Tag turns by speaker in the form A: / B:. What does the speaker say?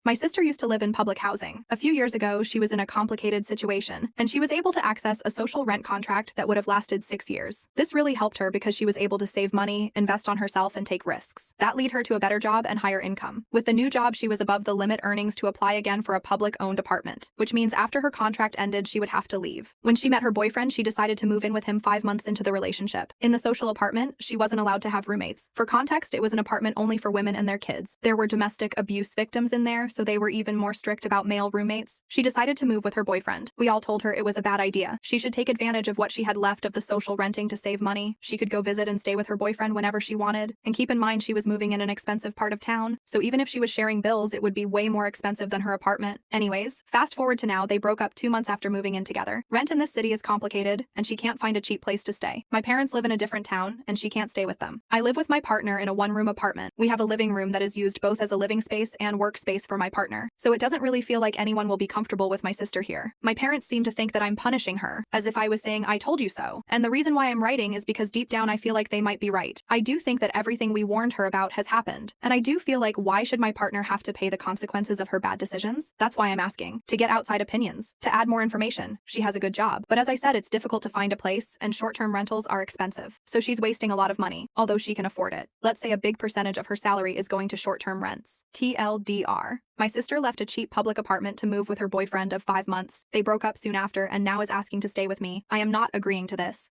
A: My sister used to live in public housing. A few years ago, she was in a complicated situation, and she was able to access a social rent contract that would have lasted 6 years. This really helped her because she was able to save money, invest on herself, and take risks. That led her to a better job and higher income. With the new job, she was above the limit earnings to apply again for a public-owned apartment, which means after her contract ended, she would have to leave. When she met her boyfriend, she decided to move in with him 5 months into the relationship. In the social apartment, she wasn't allowed to have roommates. For context, it was an apartment only for women and their kids. There were domestic abuse victims in there, so they were even more strict about male roommates. She decided to move with her boyfriend. We all told her it was a bad idea. She should take advantage of what she had left of the social renting to save money. She could go visit and stay with her boyfriend whenever she wanted. And keep in mind, she was moving in an expensive part of town, so even if she was sharing bills, it would be way more expensive than her apartment. Anyways, fast forward to now, they broke up 2 months after moving in together. Rent in this city is complicated, and she can't find a cheap place to stay. My parents live in a different town, and she can't stay with them. I live with my partner in a one-room apartment. We have a living room that is used both as a living space and workspace for my partner, so it doesn't really feel like anyone will be comfortable with my sister here. My parents seem to think that I'm punishing her, as if I was saying I told you so. And the reason why I'm writing is because deep down I feel like they might be right. I do think that everything we warned her about has happened, and I do feel like why should my partner have to pay the consequences of her bad decisions? That's why I'm asking. To get outside opinions. To add more information. She has a good job. But as I said, it's difficult to find a place, and short-term rentals are expensive. So she's wasting a lot of money, although she can afford it. Let's say a big percentage of her salary is going to short-term rents. TLDR. My sister left a cheap public apartment to move with her boyfriend of 5 months. They broke up soon after and now is asking to stay with me. I am not agreeing to this.